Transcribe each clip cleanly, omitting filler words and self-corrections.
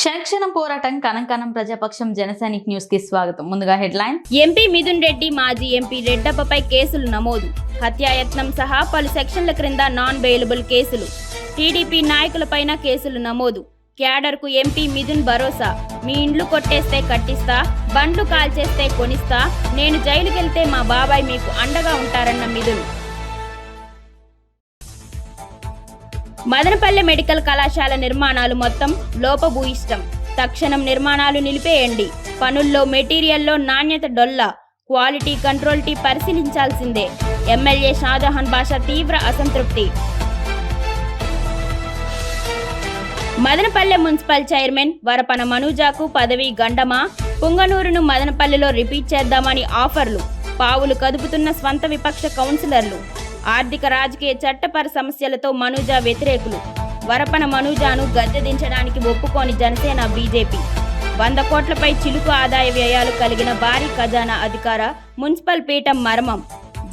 క్షణక్షణం పోరాటం కనంకనం ప్రజాపక్షం జనసైనిక్ న్యూస్ కి స్వాగతం. ముందుగా హెడ్లైన్. ఎంపీ మిథున్ రెడ్డి మాజీ ఎంపీ రెడ్డప్పపై కేసులు నమోదు. హత్యాయత్నం సహా పలు సెక్షన్ల క్రింద నాన్ బెయిలబుల్ కేసులు. టీడీపీ నాయకులపైన కేసులు నమోదు. క్యాడర్కు ఎంపీ మిథున్ భరోసా. మీ ఇండ్లు కొట్టేస్తే కట్టిస్తా, బండ్లు కాల్చేస్తే కొనిస్తా, నేను జైలుకెళ్తే మా బాబాయ్ మీకు అండగా ఉంటారన్న మిథున్. మదనపల్లె మెడికల్ కళాశాల నిర్మాణాలు మొత్తం లోపభూయిష్టం. తక్షణం నిర్మాణాలు నిలిపేయండి. పనుల్లో మెటీరియల్లో నాణ్యత డొల్లా. క్వాలిటీ కంట్రోల్ టీ పరిశీలించాల్సిందే. ఎమ్మెల్యే షాజహాన్ బాషా తీవ్ర అసంతృప్తి. మదనపల్లె మున్సిపల్ చైర్మన్ వరపన మనూజాకు పదవి గండమా? పుంగనూరును మదనపల్లెలో రిపీట్ చేద్దామని ఆఫర్లు. పావులు కదుపుతున్న స్వంత విపక్ష కౌన్సిలర్లు. ఆర్థిక రాజకీయ చట్టపర సమస్యలతో మనూజా వ్యతిరేకులు. వరపన మనూజాను గద్దె దించడానికి ఒప్పుకోని జనసేన బీజేపీ. 100 కోట్లపై చిలుకు ఆదాయ వ్యయాలు కలిగిన భారీ ఖజానా అధికార మున్సిపల్ పీఠం మర్మం.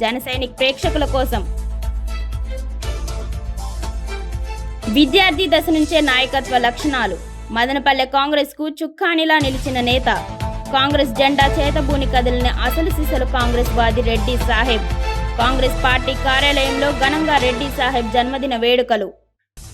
జనసైనిక్ ప్రేక్షకుల కోసం. విద్యార్థి దశ నుంచే నాయకత్వ లక్షణాలు. మదనపల్లె కాంగ్రెస్ కు చుక్కానిలా నిలిచిన నేత. కాంగ్రెస్ జెండా చేతబూని కదిలిన అసలు సిసలు కాంగ్రెస్ వాది రెడ్డి సాహెబ్. కాంగ్రెస్ పార్టీ కార్యాలయంలో ఘనంగా రెడ్డి సాహెబ్ జన్మదిన వేడుకలు.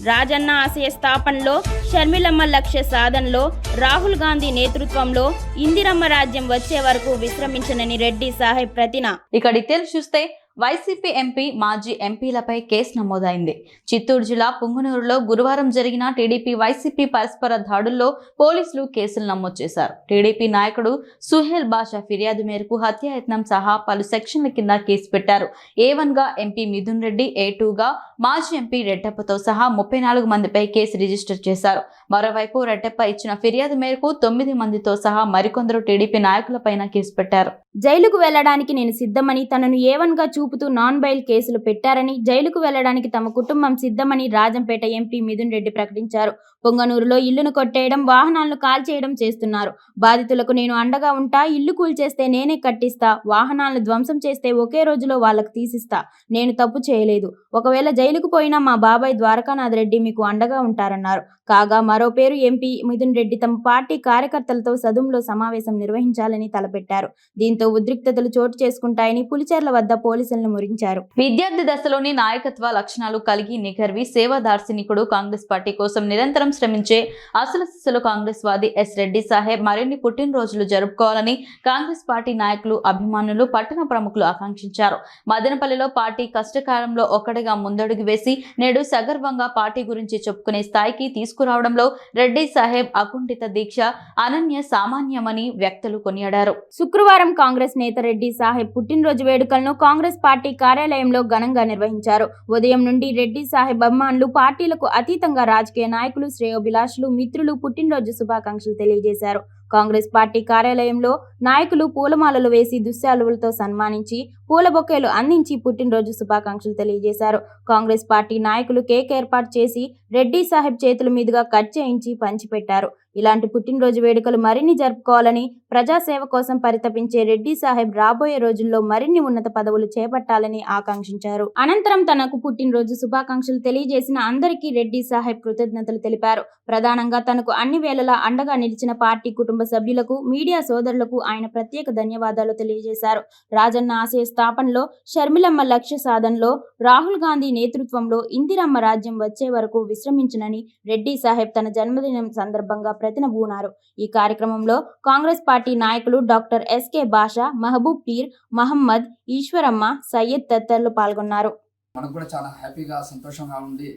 రాజన్న ఆశయ స్థాపనలో, షర్మిలమ్మ లక్ష్య సాధనలో, రాహుల్ గాంధీ నేతృత్వంలో ఇందిరమ్మ రాజ్యం వచ్చే వరకు విశ్రమించనని రెడ్డి సాహెబ్ ప్రతిన. ఇక డీటెయిల్స్ చూస్తే వైసీపీ ఎంపీ మాజీ ఎంపీలపై కేసు నమోదైంది. చిత్తూరు జిల్లా పుంగనూరులో గురువారం జరిగిన టీడీపీ వైసీపీ పరస్పర దాడుల్లో పోలీసులు కేసులు నమోదు చేశారు. టీడీపీ నాయకుడు సుహేల్ బాషా ఫిర్యాదు మేరకు హత్యాయత్నం సహా పలు సెక్షన్ల కింద కేసు పెట్టారు. A1 గా ఎంపీ మిథున్ రెడ్డి, A2 గా మాజీ ఎంపీ రెడ్డప్పతో సహా 34 మందిపై కేసు రిజిస్టర్ చేశారు. మరోవైపు రెడ్డప్ప ఇచ్చిన ఫిర్యాదు మేరకు 9 మందితో సహా మరికొందరు టీడీపీ నాయకులపైన కేసు పెట్టారు. జైలుకు వెళ్లడానికి నేను సిద్ధమని, తనను A1 గా చూపుతూ నాన్ బెయిల్ కేసులు పెట్టారని, జైలుకు వెళ్లడానికి తమ కుటుంబం సిద్ధమని రాజంపేట ఎంపీ మిథున్ రెడ్డి ప్రకటించారు. పొంగనూరులో ఇల్లును కొట్టేయడం, వాహనాలను కాల్చేయడం చేస్తున్నారు. బాధితులకు నేను అండగా ఉంటా, ఇల్లు కూల్చేస్తే నేనే కట్టిస్తా, వాహనాలను ధ్వంసం చేస్తే ఒకే రోజులో వాళ్లకు తీసిస్తా. నేను తప్పు చేయలేదు. ఒకవేళ జైలుకు పోయినా మా బాబాయ్ ద్వారకానాథ్ రెడ్డి మీకు అండగా ఉంటారన్నారు. కాగా మరో పేరు ఎంపీ మిథున్ రెడ్డి తమ పార్టీ కార్యకర్తలతో సదుంలో సమావేశం నిర్వహించాలని తలపెట్టారు. దీంతో ఉద్రిక్తతలు చోటు చేసుకుంటాయని పులిచెర్ల వద్ద పోలీసులను మురించారు. విద్యార్థి దశలోని నాయకత్వ లక్షణాలు కలిగి నిగర్వి సేవా దార్శనికుడు, కాంగ్రెస్ పార్టీ కోసం నిరంతరం శ్రమించే అసలు సిసలు కాంగ్రెస్ వాది ఎస్ రెడ్డి సాహెబ్ మరిన్ని పుట్టినరోజులు జరుపుకోవాలని కాంగ్రెస్ పార్టీ నాయకులు, అభిమానులు, పట్టణ ప్రముఖులు ఆకాంక్షించారు. మదనపల్లిలో పార్టీ కష్టకాలంలో ఒక్కడిగా ముందడుగు వేసి నేడు సగర్వంగా పార్టీ గురించి చెప్పుకునే స్థాయికి తీసుకురావడంలో రెడ్డి సాహెబ్ అకుంఠిత దీక్ష అనన్య సామాన్యమని వ్యక్తులు కొనియాడారు. శుక్రవారం కాంగ్రెస్ నేత రెడ్డి సాహెబ్ పుట్టినరోజు వేడుకలను కాంగ్రెస్ పార్టీ కార్యాలయంలో ఘనంగా నిర్వహించారు. ఉదయం నుండి రెడ్డి సాహెబ్ అభిమానులు, పార్టీలకు అతీతంగా రాజకీయ నాయకులు, శ్రేయోభిలాషులు, మిత్రులు పుట్టినరోజు శుభాకాంక్షలు తెలియజేశారు. కాంగ్రెస్ పార్టీ కార్యాలయంలో నాయకులు పూలమాలలు వేసి దుశ్శాలువులతో సన్మానించి పూల బొకేలు అందించి పుట్టినరోజు శుభాకాంక్షలు తెలియజేశారు. కాంగ్రెస్ పార్టీ నాయకులు కేక్ ఏర్పాటు చేసి రెడ్డి సాహెబ్ చేతుల మీదుగా కట్ చేయించి పంచిపెట్టారు. ఇలాంటి పుట్టినరోజు వేడుకలు మరిన్ని జరుపుకోవాలని, ప్రజాసేవ కోసం పరితపించే రెడ్డి సాహెబ్ రాబోయే రోజుల్లో మరిన్ని ఉన్నత పదవులు చేపట్టాలని ఆకాంక్షించారు. అనంతరం తనకు పుట్టినరోజు శుభాకాంక్షలు తెలియజేసిన అందరికీ రెడ్డి సాహెబ్ కృతజ్ఞతలు తెలిపారు. ప్రధానంగా తనకు అన్ని వేళలా అండగా నిలిచిన పార్టీ కుటుంబ సభ్యులకు, మీడియా సోదరులకు ఆయన ప్రత్యేక ధన్యవాదాలు తెలియజేశారు. రాజన్న ఆశయ స్థాపనలో, షర్మిలమ్మ లక్ష్య సాధనలో, రాహుల్ గాంధీ నేతృత్వంలో ఇందిరమ్మ రాజ్యం వచ్చే వరకు విశ్రమించునని రెడ్డి సాహెబ్ తన జన్మదినం సందర్భంగా ప్రతినబూనారు. ఈ కార్యక్రమంలో కాంగ్రెస్ పార్టీ నాయకులు డాక్టర్ ఎస్కే బాషా, మహబూబ్ పీర్, మహమ్మద్, ఈశ్వరమ్మ, సయ్యద్ తదితరులు పాల్గొన్నారు. మనకు కూడా చాలా హ్యాపీగా, సంతోషంగా ఉంది.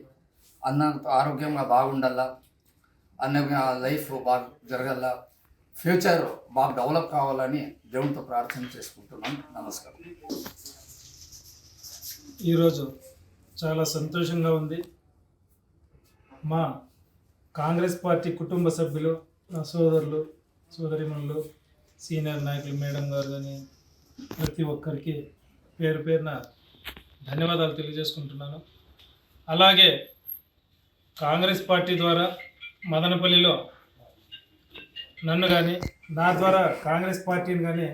అన్న ఆరోగ్యంగా బాగుండాలా, అన్న లైఫ్ బాగా జరగాల, ఫ్యూచర్ బాగా డెవలప్ కావాలని దేవునితో ప్రార్థన చేసుకుంటున్నాను. నమస్కారం. ఈరోజు చాలా సంతోషంగా ఉంది. మా కాంగ్రెస్ పార్టీ కుటుంబ సభ్యులు, నా సోదరులు, సోదరిమణులు, సీనియర్ నాయకులు, మేడం గారు కానీ ప్రతి ఒక్కరికి పేరు పేరున ధన్యవాదాలు తెలియజేసుకుంటున్నాను. అలాగే కాంగ్రెస్ పార్టీ ద్వారా మదనపల్లిలో నన్ను కానీ, నా ద్వారా కాంగ్రెస్ పార్టీని కానీ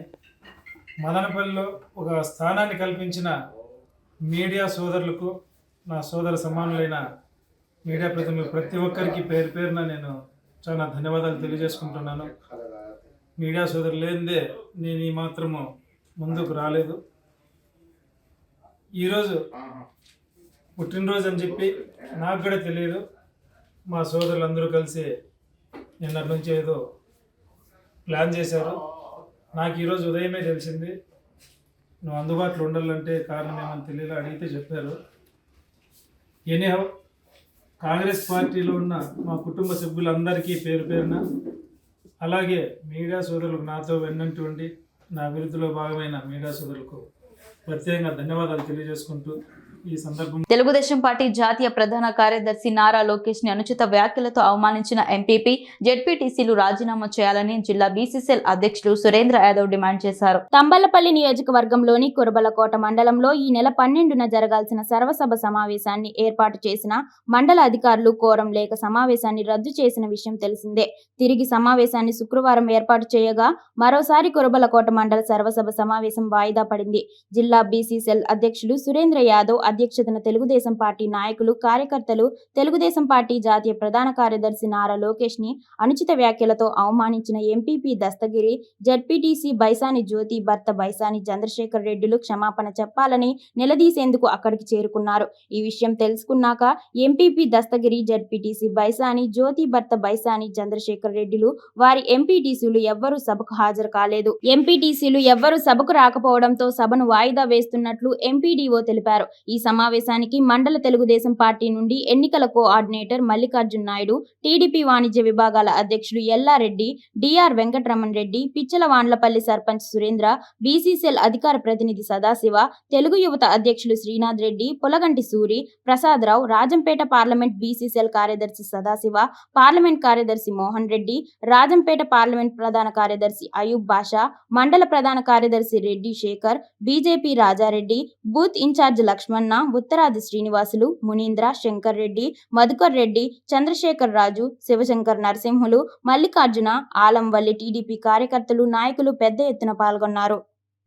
మదనపల్లిలో ఒక స్థానాన్ని కల్పించిన మీడియా సోదరులకు, నా సోదర సమానులైన మీడియా ప్రతినిధులు ప్రతి ఒక్కరికి పేరు పేరున నేను చాలా ధన్యవాదాలు తెలియజేసుకుంటున్నాను. మీడియా సోదరులు లేనిదే నేను ఈ మాత్రము ముందుకు రాలేదు. ఈరోజు పుట్టినరోజు అని చెప్పి నాకు కూడా తెలియదు. మా సోదరులందరూ కలిసి నిన్నటి నుంచి ఏదో ప్లాన్ చేశారు. నాకు ఈరోజు ఉదయమే తెలిసింది. నువ్వు అందుబాటులో ఉండాలంటే కారణం ఏమని తెలియదు, అడిగితే చెప్పారు. ఎనీహౌ కాంగ్రెస్ పార్టీలో ఉన్న మా కుటుంబ సభ్యులందరికీ పేరు పేరున, అలాగే మీడియా సోదరులకు నాతో వెన్నంటి నా అభివృద్ధిలో భాగమైన మీడియా సోదరులకు ప్రత్యేకంగా ధన్యవాదాలు తెలియజేసుకుంటూ ఈ సందర్భం తెలుగుదేశం పార్టీ జాతీయ ప్రధాన కార్యదర్శి నారా లోకేష్ ని అనుచిత వ్యాఖ్యలతో అవమానించిన ఎంపీపీ జెడ్పీటీసీలు రాజీనామా చేయాలని జిల్లా బీసీసీఎల్ అధ్యక్షులు సురేంద్ర యాదవ్ డిమాండ్ చేశారు. తంబలపల్లి నియోజకవర్గంలోని కురబలకోట మండలంలో ఈ నెల 12న జరగాల్సిన సర్వసభ సమావేశాన్ని ఏర్పాటు చేసిన మండల అధికారులు కోరం లేక సమావేశాన్ని రద్దు చేసిన విషయం తెలిసిందే. తిరిగి సమావేశాన్ని శుక్రవారం ఏర్పాటు చేయగా మరోసారి కురబలకోట మండల సర్వసభ సమావేశం వాయిదా పడింది. జిల్లా బీసీసీఎల్ అధ్యక్షులు సురేంద్ర యాదవ్ అధ్యక్షతన తెలుగుదేశం పార్టీ నాయకులు, కార్యకర్తలు, తెలుగుదేశం పార్టీ జాతీయ ప్రధాన కార్యదర్శి నారా లోకేష్ ని అనుచిత వ్యాఖ్యలతో అవమానించిన ఎంపీపీ దస్తగిరి, జెడ్పీటీసీ బైసాని జ్యోతి భర్త బైసాని చంద్రశేఖర్ రెడ్డిలు క్షమాపణ చెప్పాలని నిలదీసేందుకు అక్కడికి చేరుకున్నారు. ఈ విషయం తెలుసుకున్నాక ఎంపీపీ దస్తగిరి, జెడ్పీటీసీ బైసాని జ్యోతి భర్త బైసాని చంద్రశేఖర్ రెడ్డిలు వారి ఎంపీటీసీలు ఎవ్వరూ సభకు హాజరు కాలేదు. ఎంపీటీసీలు ఎవ్వరూ సభకు రాకపోవడంతో సభను వాయిదా వేస్తున్నట్లు ఎంపీడీఓ తెలిపారు. ఈ సమావేశానికి మండల తెలుగుదేశం పార్టీ నుండి ఎన్నికల కోఆర్డినేటర్ మల్లికార్జున నాయుడు, టీడీపీ వాణిజ్య విభాగాల అధ్యక్షులు ఎల్లారెడ్డి, డిఆర్ వెంకటరమణ్ రెడ్డి, పిచ్చలవాండ్లపల్లి సర్పంచ్ సురేంద్ర, బీసీసీఎల్ అధికార ప్రతినిధి సదాశివ, తెలుగు యువత అధ్యక్షులు శ్రీనాథ్ రెడ్డి, పొలగంటి సూరి, ప్రసాదరావు, రాజంపేట పార్లమెంట్ బీసీసీఎల్ కార్యదర్శి సదాశివ, పార్లమెంట్ కార్యదర్శి మోహన్ రెడ్డి, రాజంపేట పార్లమెంట్ ప్రధాన కార్యదర్శి అయూబ్ బాషా, మండల ప్రధాన కార్యదర్శి Reddy Sekhar, BJP Raja Reddy, booth in charge Lakshmana, ఉత్తరాది శ్రీనివాసులు, మునీంద్ర, శంకర్ రెడ్డి, మధుకర్ రెడ్డి, చంద్రశేఖర్ రాజు, శివశంకర్ నరసింహులు, మల్లికార్జున, ఆలంవల్లి టీడీపీ కార్యకర్తలు, నాయకులు పెద్ద ఎత్తున పాల్గొన్నారు.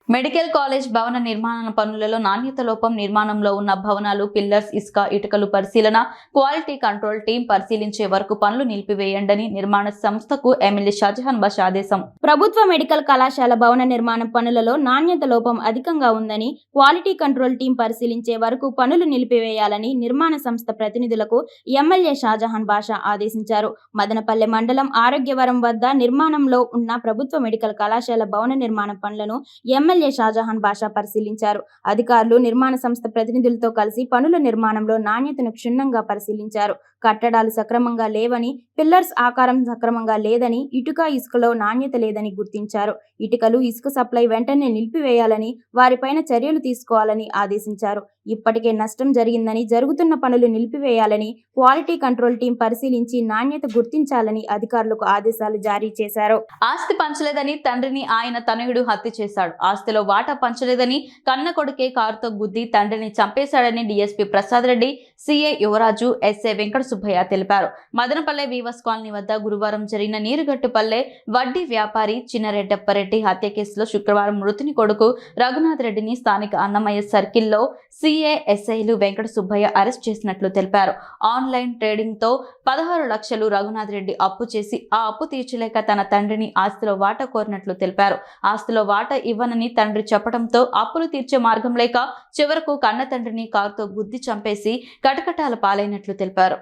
మెడికల్ కాలేజ్ భవన నిర్మాణ పనులలో నాణ్యత లోపం, నిర్మాణంలో ఉన్న భవనాలు, పిల్లర్స్, ఇసుక, ఇటుకలు పరిశీలన, క్వాలిటీ కంట్రోల్ టీం పరిశీలించే వరకు పనులు నిలిపివేయండని నిర్మాణ సంస్థకు ఎమ్మెల్యే షాజహాన్ బాషా ఆదేశం. ప్రభుత్వ మెడికల్ కళాశాల భవన నిర్మాణ పనులలో నాణ్యత లోపం అధికంగా ఉందని, క్వాలిటీ కంట్రోల్ టీం పరిశీలించే వరకు పనులు నిలిపివేయాలని నిర్మాణ సంస్థ ప్రతినిధులకు ఎమ్మెల్యే షాజహాన్ బాషా ఆదేశించారు. మదనపల్లె మండలం ఆరోగ్యవరం వద్ద నిర్మాణంలో ఉన్న ప్రభుత్వ మెడికల్ కళాశాల భవన నిర్మాణ పనులను ఎమ్మెల్యే షాజహాన్ బాషా పరిశీలించారు. అధికారులు నిర్మాణ సంస్థ ప్రతినిధులతో కలిసి పనుల నిర్మాణంలో నాణ్యతను క్షుణ్ణంగా పరిశీలించారు. కట్టడాలు సక్రమంగా లేవని, పిల్లర్స్ ఆకారం సక్రమంగా లేదని, ఇటుక, ఇసుకలో నాణ్యత లేదని గుర్తించారు. ఇటుకలు, ఇసుక సప్లై వెంటనే నిలిపివేయాలని, వారిపైన చర్యలు తీసుకోవాలని ఆదేశించారు. ఇప్పటికే నష్టం జరిగిందని, జరుగుతున్న పనులు నిలిపివేయాలని, క్వాలిటీ కంట్రోల్ టీం పరిశీలించి నాణ్యత గుర్తించాలని అధికారులకు ఆదేశాలు జారీ చేశారు. ఆస్తి పంచలేదని తండ్రిని ఆయన తనయుడు హత్య చేశాడు. ఆస్తిలో వాటా పంచలేదని కన్న కొడుకే కారుతో గుద్ది తండ్రిని చంపేశాడని డీఎస్పీ ప్రసాద్ రెడ్డి, సీఐ యువరాజు, ఎస్ఐ వెంకట సుబ్బయ్య తెలిపారు. మదనపల్లె వీవర్స్ కాలనీ వద్ద గురువారం జరిగిన నీరుగట్టుపల్లె వడ్డీ వ్యాపారి చిన్నరెడ్డప్పరెడ్డి హత్య కేసులో శుక్రవారం మృతుని కొడుకు రఘునాథ్ రెడ్డిని స్థానిక అన్నమయ్య సర్కిల్లో సీఏ, ఎస్ఐలు వెంకట సుబ్బయ్య అరెస్ట్ చేసినట్లు తెలిపారు. ఆన్లైన్ ట్రేడింగ్ తో 16 లక్షలు రఘునాథ్ రెడ్డి అప్పు చేసి ఆ అప్పు తీర్చలేక తన తండ్రిని ఆస్తిలో వాటా కోరినట్లు తెలిపారు. ఆస్తిలో వాటా ఇవ్వనని తండ్రి చెప్పడంతో అప్పులు తీర్చే మార్గం లేక చివరకు కన్న తండ్రిని కారుతో గుద్ది చంపేసి కటకటాల పాలైనట్లు తెలిపారు.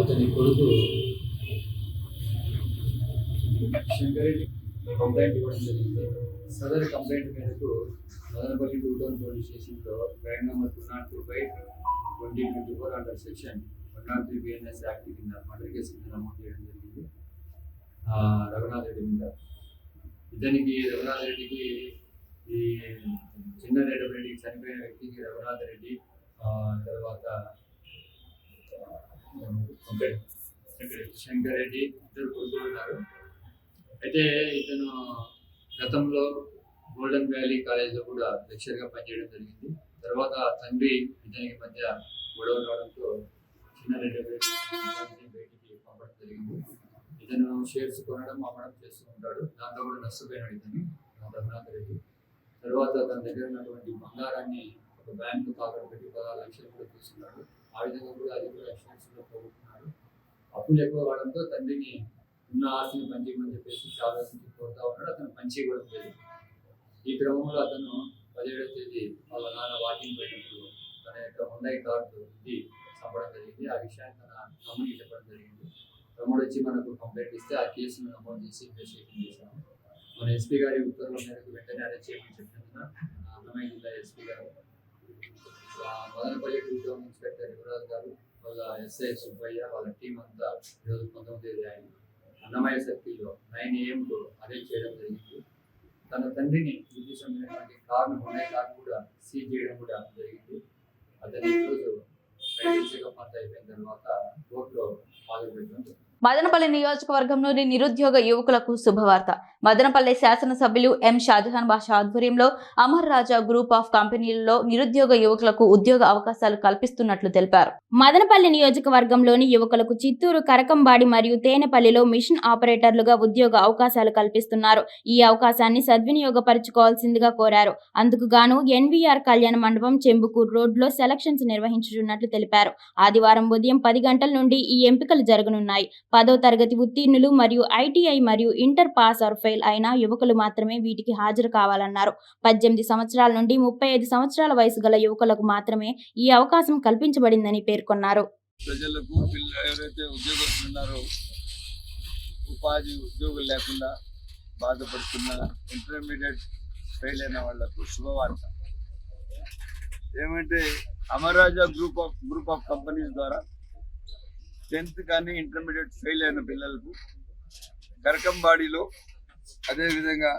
అతని కొడుకు శంకరెడ్డి కంప్లైంట్ ఇవ్వడం జరిగింది. సదరు కంప్లైంట్ మేరకు మదనపల్లి 2 టౌన్ పోలీస్ స్టేషన్లో track number 205/2024 under section 103 BNS act కింద మర్డర్ కేసు నమోదు చేయడం జరిగింది. రఘునాథ్ రెడ్డి మీద. రఘునాథ్ రెడ్డికి ఈ చిన్నరెడ్డికి చనిపోయిన వ్యక్తికి రఘునాథ్ రెడ్డి, తర్వాత శంకర్ రెడ్డి ఇద్దరు కొడుకులు ఉన్నారు. అయితే ఇతను గతంలో గోల్డెన్ వ్యాలీ కాలేజ్లో కూడా లెక్చర్గా పనిచేయడం జరిగింది. తర్వాత తండ్రి ఇతనికి మధ్య గొడవ రావడంతో చిన్నరెడ్డి బయటికి పంపడం జరిగింది. ఇతను షేర్స్ కొనడం, అమ్మడం చేస్తూ ఉంటాడు. దాంట్లో కూడా నష్టపోయినాడు ఇతను రఘునాథ్ రెడ్డి. తర్వాత తన దగ్గర ఉన్నటువంటి బంగారాన్ని ఒక బ్యాంకు తాకట్టు పెట్టి 16 లక్షలు కూడా తీసుకున్నాడు. ఆ విధంగా కూడా అది కూడా షేర్స్లో పోగొట్టుకున్నాడు. అప్పులు ఎక్కువ కావడంతో తండ్రిని ఉన్న ఆస్తిని పంచిమని చెప్పేసి చాలా ఆస్తిని కోరుతా ఉన్నాడు. అతను పంచి కూడా లేదు. ఈ క్రమంలో అతను 17వ తేదీ వాళ్ళ నాన్న వాకింగ్ పోయినప్పుడు తన యొక్క హుండై కార్డు ఇది చంపడం జరిగింది. ఆ విషయాన్ని తన తమ్ముడికి చెప్పడం జరిగింది. తమ్ముడు వచ్చి మనకు కంప్లైంట్ ఇస్తే ఆ కేసును నమోదు చేసి ఇన్వెస్టిగేషన్ చేశాము. మన ఎస్పీ గారి ఉత్తర్వుల మేరకు వెంటనే అరెస్ట్ చేయమని చెప్పినందున అన్నమయ్య జిల్లా ఎస్పీ గారు, మదనపల్లి 2 టౌన్ ఇన్స్పెక్టర్ యువరాజ్ గారు, వాళ్ళ ఎస్ఐ సుబ్బయ్య, వాళ్ళ టీం అంతా ఈరోజు 19వ తేదీ ఆయన అన్నమయ్య సర్కిల్లో 9 AM అరెస్ట్ చేయడం జరిగింది. తన తండ్రిని విద్యుత్ సంబంధించినటువంటి కార్ను హుండై కార్ను కూడా సీజ్ చేయడం కూడా జరిగింది. అతని ఈరోజు మెడికల్ చెకప్ అంతా అయిపోయిన తర్వాత కోర్టులో హాజరుపెట్టడం జరిగింది. మదనపల్లి నియోజకవర్గంలోని నిరుద్యోగ యువకులకు శుభవార్త. మదనపల్లి శాసనసభ్యులు ఎం షాజహాన్ బాషా ఆధ్వర్యంలో అమర్ రాజా గ్రూప్ ఆఫ్ కంపెనీలలో నిరుద్యోగ యువకులకు ఉద్యోగ అవకాశాలు కల్పిస్తున్నట్లు తెలిపారు. మదనపల్లి నియోజకవర్గంలోని యువకులకు చిత్తూరు, కరకంబాడి మరియు తేనెపల్లిలో మిషన్ ఆపరేటర్లుగా ఉద్యోగ అవకాశాలు కల్పిస్తున్నారు. ఈ అవకాశాన్ని సద్వినియోగపరచుకోవాల్సిందిగా కోరారు. అందుకు గాను ఎన్వీఆర్ కళ్యాణ మండపం, చెంబుకూరు రోడ్లో సెలక్షన్స్ నిర్వహించుతున్నట్లు తెలిపారు. ఆదివారం ఉదయం 10 గంటల నుండి ఈ ఎంపికలు జరగనున్నాయి. 10వ తరగతి ఉత్తీర్ణులు మరియు ఐటీఐ మరియు ఇంటర్ పాస్ ఆర్ ఫెయిల్ అయిన యువకులు మాత్రమే వీటికి హాజరు కావాలన్నారు. 18 సంవత్సరాల నుండి 35 సంవత్సరాల వయసు గల యువకులకు మాత్రమే ఈ అవకాశం కల్పించబడిందని పేర్కొన్నారు. ప్రజలకు ఎవరైతే ఉద్యోగస్తులు ఉన్నారో ఉద్యోగులు లేకుండా బాధపడుతున్న ఇంటర్మీడియట్ ఫెయిల్ అయిన వాళ్లకు శుభవార్త ఏమంటే అమర్ రాజా గ్రూప్ ఆఫ్ కంపెనీస్ ద్వారా 10th కానీ ఇంటర్మీడియట్ ఫెయిల్ అయిన పిల్లలకు కరకంబాడిలో అదేవిధంగా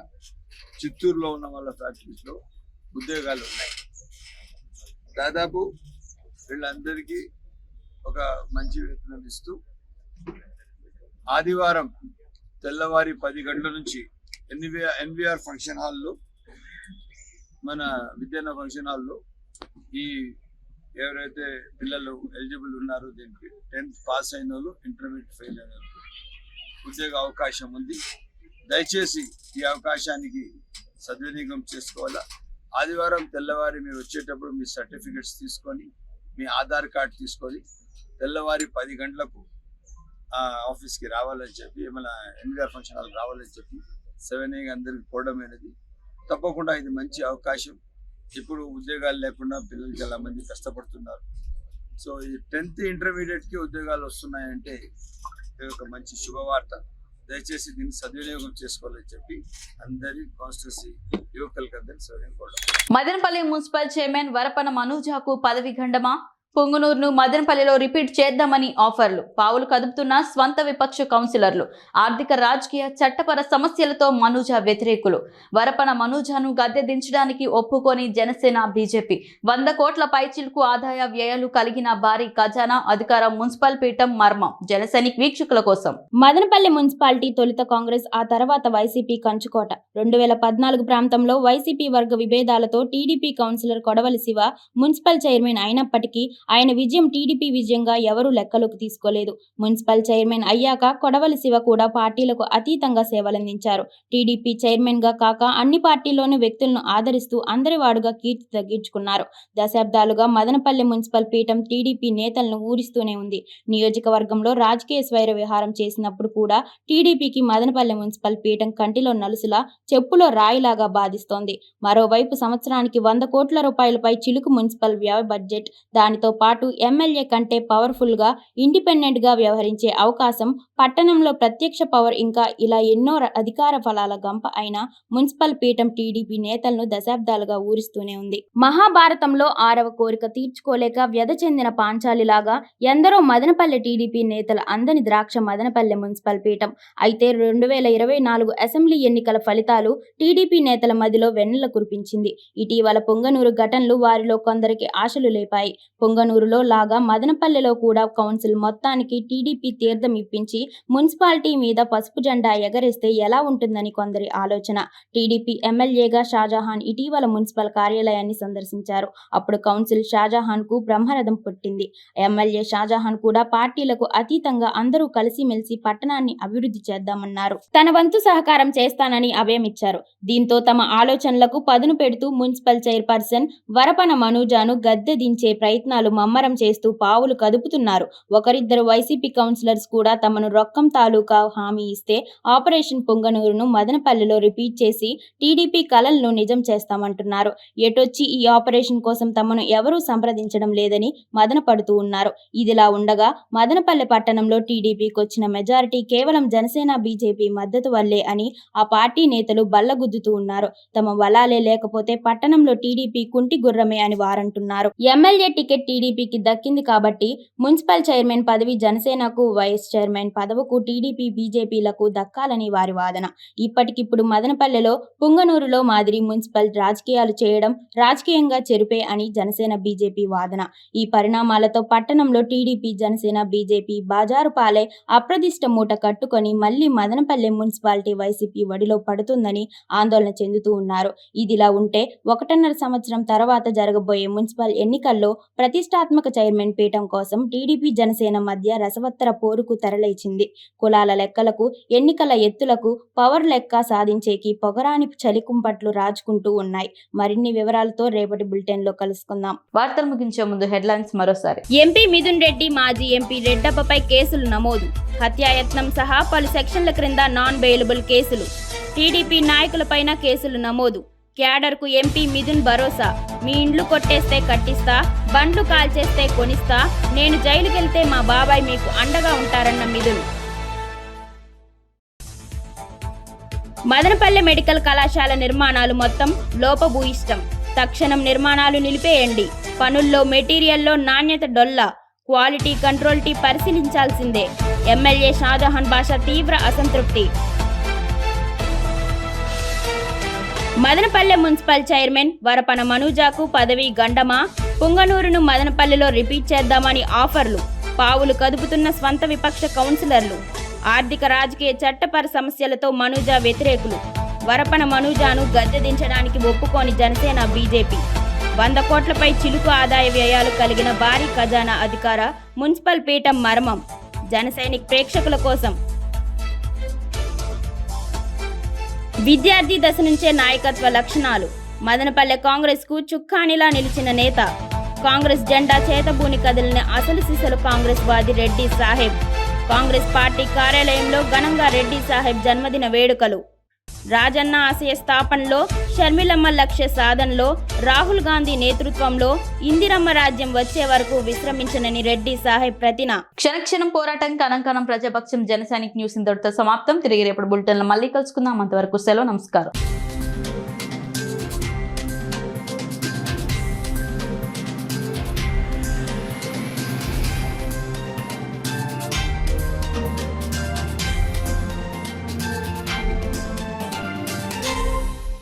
చిత్తూరులో ఉన్న వాళ్ళ ఫ్యాక్టరీస్లో ఉద్యోగాలు ఉన్నాయి. దాదాపు వీళ్ళందరికీ ఒక మంచి వేతనం ఇస్తూ ఆదివారం తెల్లవారి 10 గంటల నుంచి ఎన్వీఆర్ ఫంక్షన్ హాల్లో, మన విద్యాన ఫంక్షన్ హాల్లో ఈ ఎవరైతే పిల్లలు ఎలిజిబుల్ ఉన్నారో దీనికి 10th పాస్ అయిన వాళ్ళు, ఇంటర్మీడియట్ ఫెయిల్ అయిన వాళ్ళు ఉద్యోగ అవకాశం ఉంది. దయచేసి ఈ అవకాశానికి సద్వినియోగం చేసుకోవాలా. ఆదివారం తెల్లవారి మీరు వచ్చేటప్పుడు మీ సర్టిఫికెట్స్ తీసుకొని, మీ ఆధార్ కార్డు తీసుకొని తెల్లవారి 10 గంటలకు ఆఫీస్కి రావాలని చెప్పి, ఏమైనా ఎన్వీఆర్ ఫంక్షన్ హాల్ రావాలని చెప్పి 7 AM అందరికి పోవడం అనేది తప్పకుండా ఇది మంచి అవకాశం. ఇప్పుడు ఉద్యోగాలు లేకుండా పిల్లలు చాలా మంది కష్టపడుతున్నారు. సో ఈ 10th ఇంటర్మీడియట్కి ఉద్యోగాలు వస్తున్నాయంటే ఇది ఒక మంచి శుభవార్త. దయచేసి దీన్ని సద్వినియోగం చేసుకోవాలని చెప్పి అందరి కాన్స్టిట్యూన్సీ యువకులకు అందరికీ సౌకర్యం. మదనపల్లి మున్సిపల్ చైర్మన్ వరపన మనూజాకు పదవి గండమా? పొంగునూరును మదనపల్లిలో రిపీట్ చేద్దామని ఆఫర్లు. పావులు కదుపుతున్న స్వంత విపక్ష కౌన్సిలర్లు. ఆర్థిక, రాజకీయ, చట్టపర సమస్యలతో మనూజా వ్యతిరేకులు. వరపన మనూజాను గద్దె దించడానికి ఒప్పుకొని జనసేన, బీజేపీ. 100 కోట్ల పైచిలుకు ఆదాయ వ్యయాలు కలిగిన భారీ ఖజానా, అధికారం, మున్సిపల్ పీఠం మర్మం. జనసైనిక్ వీక్షకుల కోసం. మదనపల్లి మున్సిపాలిటీ తొలుత కాంగ్రెస్, ఆ తర్వాత వైసీపీ కంచుకోట. 2014 ప్రాంతంలో వైసీపీ వర్గ విభేదాలతో టీడీపీ కౌన్సిలర్ కొడవలి శివ మున్సిపల్ చైర్మన్ అయినప్పటికీ ఆయన విజయం టీడీపీ విజయంగా ఎవరూ లెక్కలోకి తీసుకోలేదు. మున్సిపల్ చైర్మన్ అయ్యాక కొడవలి శివ కూడా పార్టీలకు అతీతంగా సేవలందించారు. టీడీపీ చైర్మన్ గా కాక అన్ని పార్టీల్లోని వ్యక్తులను ఆదరిస్తూ అందరివాడుగా కీర్తి తగ్గించుకున్నారు. దశాబ్దాలుగా మదనపల్లి మున్సిపల్ పీఠం టీడీపీ నేతలను ఊరిస్తూనే ఉంది. నియోజకవర్గంలో రాజకీయ స్వైర విహారం చేసినప్పుడు కూడా టీడీపీకి మదనపల్లి మున్సిపల్ పీఠం కంటిలో నలుసులా, చెప్పులో రాయిలాగా బాధిస్తోంది. మరోవైపు సంవత్సరానికి 100 కోట్ల రూపాయలపై చిలుకు మున్సిపల్ వ్యయ బడ్జెట్, దానితో పాటు ఎమ్మెల్యే కంటే పవర్ఫుల్ గా, ఇండిపెండెంట్ గా వ్యవహరించే అవకాశం, పట్టణంలో ప్రత్యక్ష పవర్, ఇంకా ఇలా ఎన్నో అధికార ఫలాల గంప అయిన మున్సిపల్ పీఠం టీడీపీ నేతలను దశాబ్దాలుగా ఊరిస్తూనే ఉంది. మహాభారతంలో 6వ కోరిక తీర్చుకోలేక వ్యధ చెందిన పాంచాలిలాగా ఎందరో మదనపల్లి టీడీపీ నేతల అందని ద్రాక్ష మదనపల్లి మున్సిపల్ పీఠం. అయితే 2024 అసెంబ్లీ ఎన్నికల ఫలితాలు టీడీపీ నేతల మదిలో వెన్నెల కురిపించింది. ఇటీవల పొంగనూరు ఘటనలు వారిలో కొందరికి ఆశలు లేపాయి. పొంగనూరులో లాగా మదనపల్లిలో కూడా కౌన్సిల్ మొత్తానికి టీడీపీ తీర్థం ఇప్పించి మున్సిపాలిటీ మీద పసుపు జెండా ఎగరేస్తే ఎలా ఉంటుందని కొందరి ఆలోచన. టీడీపీ ఎమ్మెల్యేగా షాజహాన్ ఇటీవల మున్సిపల్ కార్యాలయాన్ని సందర్శించారు. అప్పుడు కౌన్సిల్ షాజహాన్ కు బ్రహ్మరథం పుట్టింది. ఎమ్మెల్యే షాజహాన్ కూడా పార్టీలకు అతీతంగా అందరూ కలిసిమెలిసి పట్టణాన్ని అభివృద్ధి చేద్దామన్నారు. తన వంతు సహకారం చేస్తానని అభయమిచ్చారు. దీంతో తమ ఆలోచనలకు పదును పెడుతూ మున్సిపల్ చైర్పర్సన్ వరపన మనూజాను గద్దె దించే ప్రయత్నాలు ప్రయత్నాలు మమ్మరం చేస్తూ పావులు కదుపుతున్నారు. ఒకరిద్దరు వైసీపీ కౌన్సిలర్స్ కూడా తమను రొక్కం తాలూకా హామీ ఇస్తే ఆపరేషన్ పొంగనూరును మదనపల్లిలో రిపీట్ చేసి టీడీపీ కలలను నిజం చేస్తామంటున్నారు. ఎటొచ్చి ఈ ఆపరేషన్ కోసం తమను ఎవరూ సంప్రదించడం లేదని మదనపడుతూ ఉన్నారు. ఇదిలా ఉండగా మదనపల్లి పట్టణంలో టీడీపీకి వచ్చిన మెజారిటీ కేవలం జనసేన బీజేపీ మద్దతు వల్లే అని ఆ పార్టీ నేతలు బల్లగుద్దుతూ ఉన్నారు. తమ బలాలే లేకపోతే పట్టణంలో టీడీపీ కుంటి గుర్రమే అని వారంటున్నారు. ఎమ్మెల్యే టికెట్ టీడీపీకి దక్కింది కాబట్టి మున్సిపల్ చైర్మన్ పదవి జనసేనకు, వైస్ చైర్మన్ పదవుకు టీడీపీ బీజేపీలకు దక్కాలని వారి వాదన. ఇప్పటికిప్పుడు మదనపల్లెలో పుంగనూరులో మాదిరి మున్సిపల్ రాజకీయాలు చేయడం రాజకీయంగా చెరుపే అని జనసేన బీజేపీ వాదన. ఈ పరిణామాలతో పట్టణంలో టీడీపీ జనసేన బీజేపీ బాజారు పాలై అప్రదిష్ట మూట కట్టుకొని మళ్లీ మదనపల్లె మున్సిపాలిటీ వైసీపీ వడిలో పడుతుందని ఆందోళన చెందుతూ ఉన్నారు. ఇదిలా ఉంటే 1.5 సంవత్సరం తర్వాత జరగబోయే మున్సిపల్ ఎన్నికల్లో ప్రతిష్టాత్మక చైర్మన్ పీఠం కోసం టీడీపీ జనసేన మధ్య రసవత్తర పోరుకు తెరలేచింది. కులాల లెక్కలకు, ఎన్నికల ఎత్తులకు, పవర్ లెక్క సాధించేకి పొగరాని చలికుంపట్లు రాజుకుంటూ ఉన్నాయి. మరిన్ని వివరాలతో రేపటి బులెటిన్ లో కలుసుకుందాం. వార్తలు ముగించే ముందు హెడ్లైన్స్ మరోసారి. ఎంపీ మిథున్ రెడ్డి, మాజీ ఎంపీ రెడ్డప్పపై కేసులు నమోదు. హత్యాయత్నం సహా పలు సెక్షన్ల క్రింద నాన్ బెయిలబుల్ కేసులు. టీడీపీ నాయకులపైన కేసులు నమోదు. క్యాడర్కు ఎంపీ మిథున్ భరోసా. మీ ఇండ్లు కొట్టేస్తే కట్టిస్తా, బండ్లు కాల్చేస్తే కొనిస్తా, నేను జైలుకెళ్తే మా బాబాయ్ మీకు అండగా ఉంటారన్న మిథున్. మదనపల్లె మెడికల్ కళాశాల నిర్మాణాలు మొత్తం లోపభూయిష్టం. తక్షణం నిర్మాణాలు నిలిపేయండి. పనుల్లో మెటీరియల్లో నాణ్యత డొల్లా. క్వాలిటీ కంట్రోల్ టీ పరిశీలించాల్సిందే. ఎమ్మెల్యే షాజహాన్ బాషా తీవ్ర అసంతృప్తి. మదనపల్లె మున్సిపల్ చైర్మన్ వరపన మనూజాకు పదవి గండమా? పుంగనూరును మదనపల్లెలో రిపీట్ చేద్దామని ఆఫర్లు. పావులు కదుపుతున్న స్వంత విపక్ష కౌన్సిలర్లు. ఆర్థిక రాజకీయ చట్టపర సమస్యలతో మనూజా వ్యతిరేకులు. వరపన మనూజాను గద్దె దించడానికి ఒప్పుకోని జనసేన బీజేపీ. 100 కోట్లపై చిలుకు ఆదాయ వ్యయాలు కలిగిన భారీ ఖజానా అధికార మున్సిపల్ పీఠం మర్మం. జనసైనిక్ ప్రేక్షకుల కోసం. విద్యార్థి దశ నుంచే నాయకత్వ లక్షణాలు. మదనపల్లె కాంగ్రెస్ కు చుక్కానిలా నిలిచిన నేత. కాంగ్రెస్ జెండా చేతబూని కదిలిన అసలు సిసలు కాంగ్రెస్ వాది రెడ్డి సాహెబ్. కాంగ్రెస్ పార్టీ కార్యాలయంలో ఘనంగా రెడ్డి సాహెబ్ జన్మదిన వేడుకలు. రాజన్న ఆశయ స్థాపనలో, షర్మిలమ్మ లక్ష్య సాధనలో, రాహుల్ గాంధీ నేతృత్వంలో ఇందిరమ్మ రాజ్యం వచ్చే వరకు విశ్రమించనని రెడ్డి సాహెబ్ ప్రతిన. క్షణక్షణం పోరాటం, కణం ప్రజాపక్షం. జనసైనిక్ న్యూస్ ఇంతటితో సమాప్తం. తిరిగి రేపటి బులెటిన్ లో మళ్ళీ కలుసుకుందాం. అంతవరకు సెలవు. నమస్కారం.